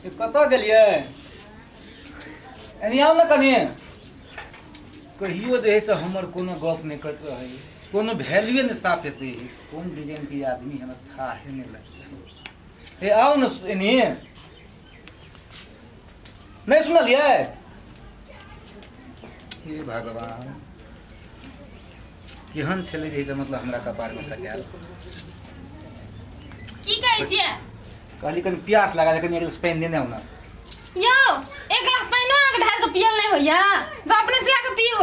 कतऽ गेलियै एनी आउ ने कनी कहियो जे है से हमर कोनो गप नहीं करत रहे कोनो वैल्यूए नहीं साफ हेतै कौन डिजाइन के आदमी हमरा था है नहीं लगता ए आओ न एनी नहीं सुनलियै हे भगवान केहन छलै जे से मतलब हमरा कपार में सटायल की कहै छियै कहली कनी प्यास लगा दे कनी एक गिलास पानी देने आउना यौ एक गिलास पानी आके ढार के पियल नहीं होइया जा अपने से लाके पियो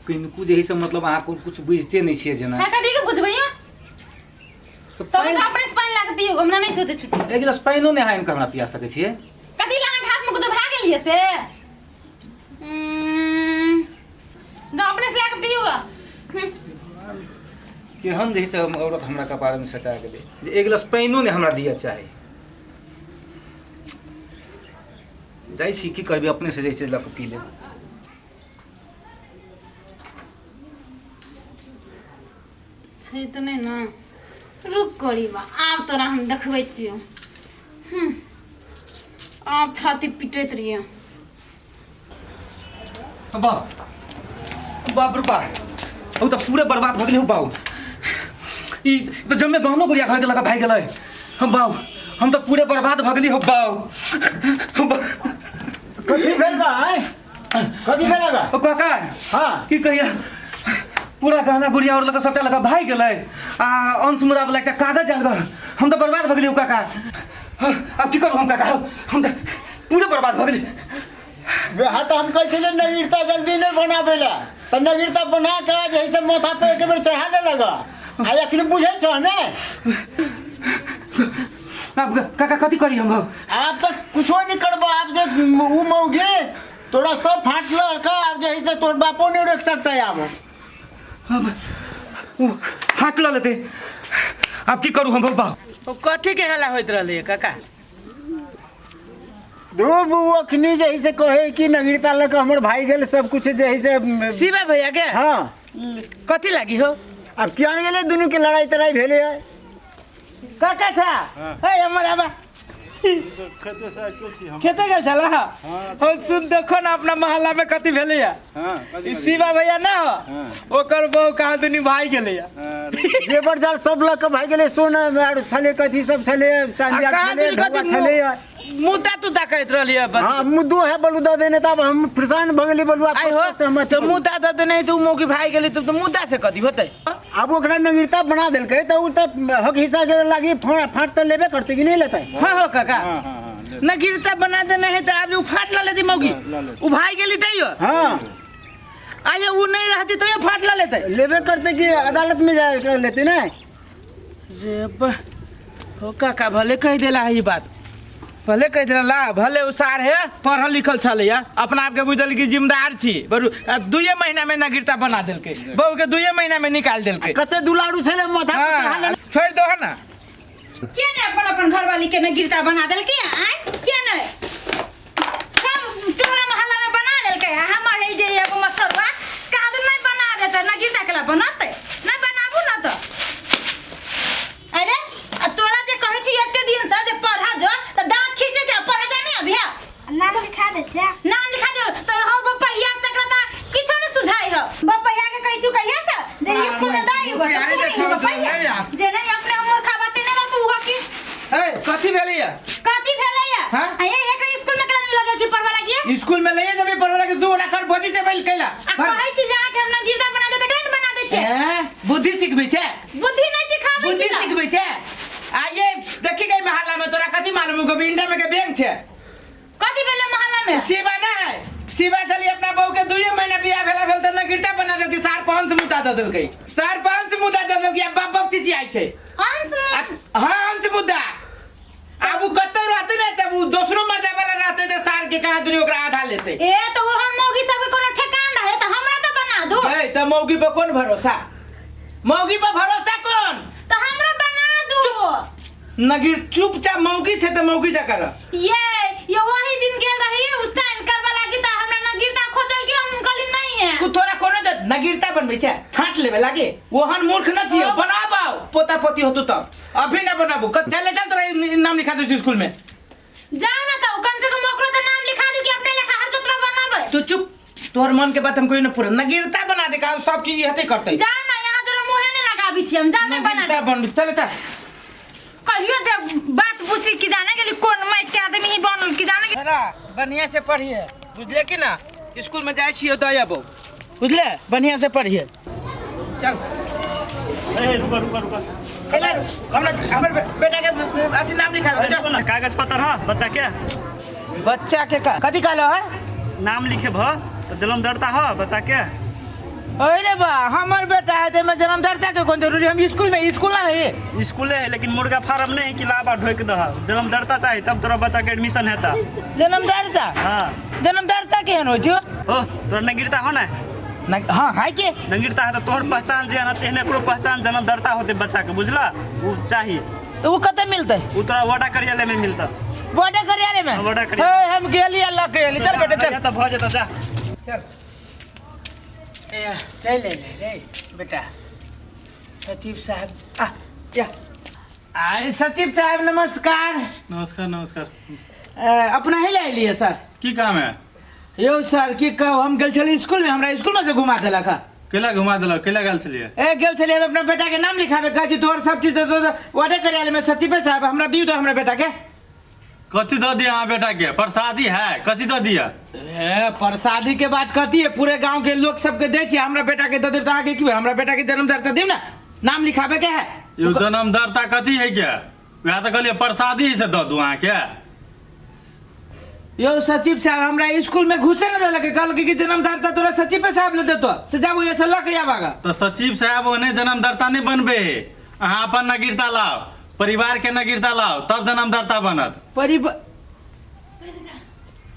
किनको जे है से मतलब अहाँ कुछ बुझते नहीं छियै जना हां कथि के बुझबै यौ तो अपने से पानी लाके पियो हमरा नहीं छोते छुट्टी एक गिलास पानियो नहीं हाइन हमरा पिया सकै छियै कथि लगा हाथ में कुछ भाग गेलिए से जा अपने से लाके पियो केहन जे है से औरत हमरा कपार में सटा गेलै जे एक गिलास पानियो नहीं हमरा दिया चाहे जाइ छी की करबी अपने से जैसे लक पी ले छै त नहीं ना रुक करीबा आब तोरा हम देखबै छियो आप छाती पिटैत रहिए बाप बाप रे बाप ओ त पूरे बर्बाद भ गेलै हो बाऊ ई त जम्मे गानो गुड़िया घर के लगा भाग गेलै हम बाऊ हम त पूरे बर्बाद भ गेली हो बाऊ कथी भेल बा कथी भेल बा ओ काका हां की कहिया पूरा गहना गुड़िया और लगा सबटा लगा भाग गेलै आ अंश मुरा वाला एकटा कागज आल गल हम त बर्बाद भ गेली हो काका अब की करू हम काका हम त पूरे बर्बाद भ गेली हाँ तो हम कैसे नगीरता जल्दी नहीं बनावेला तो नगीरता बना के जैसे माथा पे एक बेर चढ़ा दे लगा आ अखनी बुझे छ ने अब काका कथी करी हम आप तो कुछो नहीं करबो आप जो ऊ मौगे तोरा सब फाट लड़का आप जैसे तोर बापो नहीं रख सकता है अब हाथ ला लेते अब की करू हम बाबा कथी के हल्ला होइत रहले काका दो अखनी जैसे कहे कि नगीरता लगा हमर भाई गेल सब कुछ जैसे शिवा भैया के हाँ कथी लागी हो अब क्या गेले दोनों के लड़ाई तड़ाई भेले है काका था हे हमर आबा खेते गेल छला हो सुन देखो ना अपना मोहल्ला में कथी भेले या ई शिवा भैया ना ओकर बहु कहा दुनी भाई गेले या जेबर जार सब लग के भाई गेले सोना और छले कथी सब छले चांदिया छले ढोका छले मुद्दा तू कहत रहली हां मुद्दो है बलुदा देने तब हम प्रसान भगली बलुआ आई हो तो मुद्दा द देने तू मौकी भाई गेली तो मुद्दा से कथी होतै अब ओकरा नगीरता बना देलकै त उ त हक हिस्सा के लागी फाट त लेबे करते कि नहीं लेतै हां हो काका न गिरता बना देने है तो अब उ फाट ला लेती मौगी उ भाई गेली तैयो हां आये उ नहीं रहती तो ये फाट ला लेते लेबे करते कि अदालत में जा लेते ना रे हो काका भले कह देला है ये बात भले कह देला भले उसार है पढ़ल लिखल छले या अपना आप के बुझल की जिम्मेदार छी बरु 2 महीना में ना गिरता बना देलके बहू के 2 महीना में निकाल देलके कते दुलारू छले माथा पे छोड़ दो है ना क्या ने अपन घरवाली के न गिरता बना देल के आय क्या ने सब टोला मोहल्ला में बना लेल के हमर है जे एगो मसरवा कादू नहीं बना देते न गिरता केला बनाते न बनाबू न तो अरे तोरा जे कहै छी एते दिन से जे पढ़ा जो त दांत खींचे जा पढ़ा जानी अभी नाम लिखा दे छे नाम लिखा दे तो हो बपैया तक रता किछो न सुझाई हो बपैया के कहै छु कहिया से जे स्कूल में दाई हो बपैया जे नहीं अपने हमर खाबाते नहीं तू हो की ए कथी भेलैया कथी भेलैया हां ये एकरा स्कूल में केना लगा छी पढ़वा लागी स्कूल में ले जबे पढ़वा लागी 2 लाख भोजी से बैल कैला कहै छी जहां के हम न गिरदा बना दे त केना बना दे छे बुद्धि सिखबै छे बुद्धि नहीं सिखाबै बुद्धि छी सिखबै छे आये देखि गई मोहल्ला में तोरा कथी मालूम गो इंडिया में के बैंक छे कथी भेले मोहल्ला में शिवा ना है शिवा चली अपना बहू के 2 महीना बियाह भेला भेल त न गिरता बना देती सार 5 मुद्दा द देलकै सार 5 मुद्दा द देलकै अब बाप तीची आइ छे अंश हां अंश मुद्दा अब उ कत्ते रहते न तब उ दूसरो मर्जा वाला रहते त सार के कहां दुनी ओकरा आधा लेते ए तो हम मौगी सब के कोनो ठेकान रहे त हमरा त बना दो ए त मौगी पे कौन भरोसा मौगी पे भरोसा कौन त हमरा बना दो नगिर चुपचाप मौगी छे त मौगी जा कर ये वही दिन गेल रही उस टाइम करवा लागी त हमरा न गिरता खोजल के हम कहली नहीं है कु तोरा कोनो नगिरता बनबै छे फाट लेबे लागे ओहन मूर्ख न छियो बनाबाओ पोता पोती होतु त अभी न बनाबू चले चल तोरा नाम लिखा दो स्कूल में जाओ ना कहू कम से कम ओकरो तो नाम लिखा दू कि अपने लेखा हर जतवा बनावे। तू चुप, तोहर मन के बात हम कोई न पूरा नगीरता बना दे का सब चीज हते करते। जाओ ना यहाँ जरा मुहे नहीं लगाबी छी हम जाने बना नगीरता बन चल चल। कहियो जब बात बुझती कि जाने गेली कोन माइट के आदमी ही बनल कि जाने गेली। जरा बढ़िया से पढ़िए बुझले कि ना, स्कूल में जाए छियो तो आबो बुझले, बढ़िया से पढ़िए चल। रुका रुका रुका हमर बेटा के अथी नाम लिखावे चल। कागज पत्र है बच्चा के बच्चा के कथी कहलो है नाम लिखे भ तो जन्म दर्ता है बच्चा के। अरे बा हमर बेटा है ते में जन्मदाता के कौन जरूरी, हम स्कूल में स्कूल ना है स्कूल है लेकिन मुर्गा फार्म नहीं कि लाबा ढोक दह जन्म दर्ता चाहिए तब तोरा बच्चा के एडमिशन हेता। जन्मदाता। हाँ जन्मदाता केहन हो छो ओ तोरा नगीरता हो ना हाँ है के नगीरता है तो तोहर पहचान जे है ना तेहने करो पहचान जन्म दर्ता होते बच्चा के बुझला वो चाहिए। तो वो कते मिलते वो तोरा वाडा कार्यालय में मिलता। बॉर्डर कार्यालय में बॉर्डर कार्यालय। हे हम गेली अल्लाह के गेली चल बेटा चल तो भ जेता जा चल। ए चल ले रे बेटा सचिव साहब आ क्या आए सचिव साहब नमस्कार। नमस्कार नमस्कार। अपना ही ले लिए सर की काम है? यो सर की कहू हम गेल छली स्कूल में, हमरा स्कूल में से घुमा देला का। केला घुमा दिल केला गल चलिए ए गेल छली हम अपना बेटा के नाम लिखावे का जी तोर सब चीज दे दो वार्डर कार्यालय में सचिव साहब हमरा दियो तो हमरा बेटा के। कथी दो दिया अहाँ बेटा के? प्रसादी है कथी दो दिया? ए प्रसादी के बात कहती है पूरे गांव के लोग सबके दे छी, हमरा बेटा के दे दे अहाँ के की हमरा बेटा के जन्मदाता दियो ना नाम लिखावे के है। यो जन्मदाता कथी है क्या? वह तो कहलिए प्रसादी से दो दू अहाँ के। यो सचिव साहब हमरा स्कूल में घुसे न देलक, कहल कि जन्मदाता तोरा सचिव साहब ले देतो से जाबो ऐसे लक आवागा। तो सचिव साहब ओने जन्मदाता नहीं बनबे, अहाँ अपन नगीरता लाओ, परिवार के नगीरता लाओ तब जन्मदाता बनत।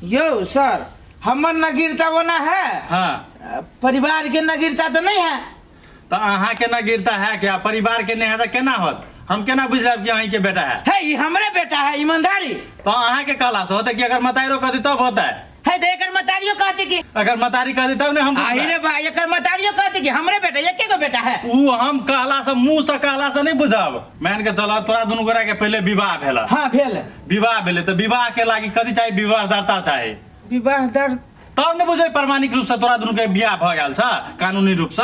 यो सर हमर नगीरता बना है हाँ परिवार के नगीरता तो नहीं है। तो अहाँ के नगीरता है क्या? परिवार के नहीं है तो केना होत? हम केना बुझलब कि अहीं के बेटा है ये हमरे बेटा है ईमानदारी। तो अहाँ के कहला से होता कि अगर मताइरो कहती तब होता है तो एकर मतारियो कहती कि अगर मतारी कहती तब ने हम रे भाई एकर मतारियो कहती कि हमरे बेटा एके गो बेटा है। ऊ हम कहला से मुंह से कहला से नहीं बुझब। मान के चल तोरा दुनू गोरा के पहले विवाह भेला। हाँ भेल विवाह भेले तो विवाह के लागी कथी चाहिए? विवाह दर्ता चाहिए। विवाह दर तब ने बुझे प्रमाणिक रूप से तोरा दुनू के बियाह भ गेल छ कानूनी रूप से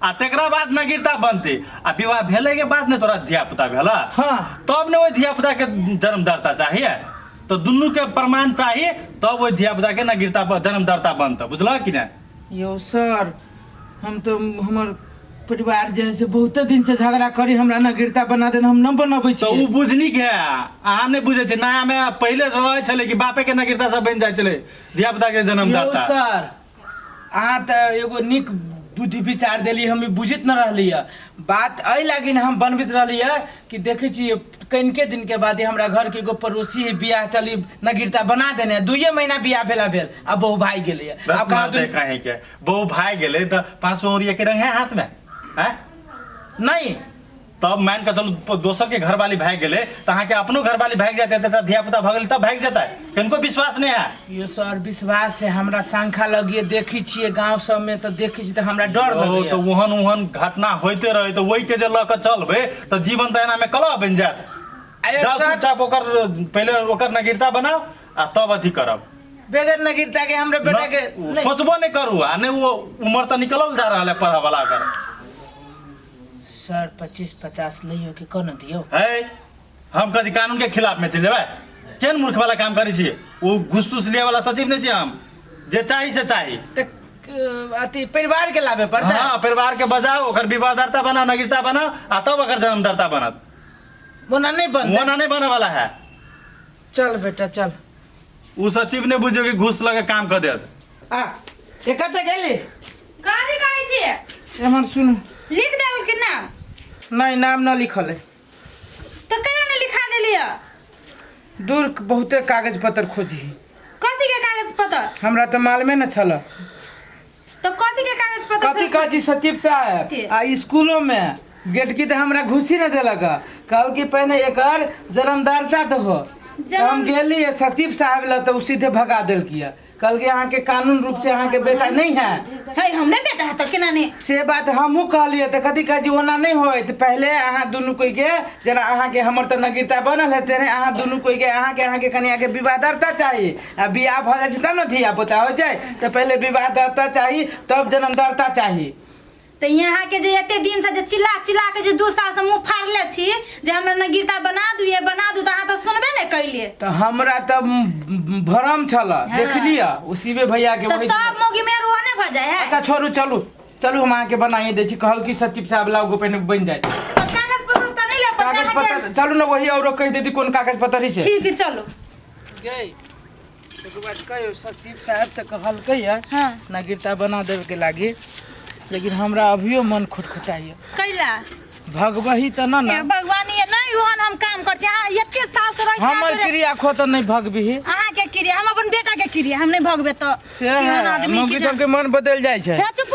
आ तेकरा बाद नगीरता बनते आ विवाह भेले के बाद ने तोरा धिया पुता भेला। हाँ तब ने ओइ धिया पुता के जन्मदाता चाहिए, तो दुनू के प्रमाण चाहिए तब ओइ धिया पुता के नगीरता जन्मदाता बनता। बुझल कि ना? यो सर हम तो हमर परिवार जैसे बहुत दिन से झगड़ा करी हमरा नगीरता बना देना हम न बनबै छी। तो ऊ बुझनी के अहाँ नहीं बुझे छे नया में पहले रहे छले कि बापे के नगीरता सब बन जाय छले धिया पुता के जन्मदाता। यो सर अहाँ तो एगो निक बुद्धि विचार देली हम बुझित न रहली है बात एहि लागी हम बनबित रहली है कि देखे छी कनिके दिन के बाद हमरा घर के एगो पड़ोसी है बियाह चली नगीरता बना देने 2 महीना बियाह भेला भेल अब बहु भाई गेले है। अब कहे के बहु भाई गेले तो 500 ओरिया के रंग है हाथ में है नहीं। तब मान के चलो दोसर के घर वाली भाग गेले तो अहाँ के अपनो घर वाली भाग जाते तो धिया पुता भगल तब भाग जाता है। किनको विश्वास नहीं है? ये सर विश्वास है हमरा शंखा लगिए देखी छिए गांव सब में तो देखी छी तो हमरा डर लगे तो ओहन ओहन घटना होते रहे तो वही के जे ल के चलबे तो जीवन तो एना में कलह बन जात। जाओ चुपचाप ओकर पहले ओकर नगीरता बनाओ आ तब अथी करब। बेगर नगीरता के हमरा बेटा के सोचबो नहीं करू आ नहीं वो उम्र तो निकलल जा रहा है पढ़ा वाला कर। सर 25-50 लियो कि कोन दियो है हम कभी कानून के खिलाफ में चल जाए केन मूर्ख वाला काम करी छी? वो घुस तुस लिए वाला सचिव नहीं छी हम, जे चाही से चाही अति परिवार के लाभे पड़ता है। हाँ परिवार के बजाओ ओकर विवाहदाता बनाओ नगीरता बनाओ आ तब ओकर जन्मदाता बनत। वोना नहीं बने वाला है। चल बेटा चल। उ सचिव ने बुझो कि घूस लगे काम कर देत। आ ये कते गेली कहानी कहै छी हमर सुन लिख देल कि नाम? नहीं नाम न लिखल है। तो केना ने लिखा देलिए? दूर बहुते कागज पत्र खोजी कथी के कागज पत्र? हमरा तो मालूम न छल। तो कथी के कागज पत्र? कथी कहती सचिव साहब आ स्कूलों में गेट की तो हमरा घुसी न देलक, कहल कि पहले एकर जन्मदाता तो हो। हम गेली सचिव साहब ला तो सीधे भगा दिल किया, कल के अहाँ के कानून रूप से अहाँ के बेटा नहीं है है हमरे बेटा है तो केना ने से बात हमहू कहलिए तो कथी कह जी ओना नहीं होय तो पहले अहाँ दुनू कोई के जना अहाँ के हमर तो नगीरता बनल है तेरे अहाँ दुनू कोई के अहाँ के कनिया के विवादरता चाहिए आ बियाह भ जाए तब ना धिया पुता हो जाए तो पहले विवादरता चाहिए तब जन्मदरता चाहिए तो यहाँ के जे एते दिन से जे चिल्ला चिल्ला के जे 2 साल से मुंह फाड़ले छी जे हमरा नगीरता बना दू ये बना दू तो अहाँ तो सुनबे नहीं कैलिए तो हमरा तब भरम छल देख लिया उसीबे भैया के तो वही सब मोगी में रोने भ जाए है अच्छा छोड़ू चलू चलू हम अहाँ के बनाइए दै छी कहल की सचिव साहब लाओ पहले बन जाए तो कागज पत्र तो नहीं ले पड़ता कागज पत्र चलू ना वही और कह देती कौन कागज पत्र ही से ठीक है चलो एक बात कहियो सचिव साहब तो कहल कहिए हाँ नगीरता बना देवे के लागी लेकिन हमरा अभियो मन खुटखुटाइए कैला भगवही तो ना ना भगवान ये नहीं ओहन हम काम करते हां एते साल से रह हमर क्रिया खो तो नहीं भगबही अहाँ के क्रिया हम अपन बेटा के क्रिया हम नहीं भगबे तो से है मौगी सबके मन बदल जाए छै है चुप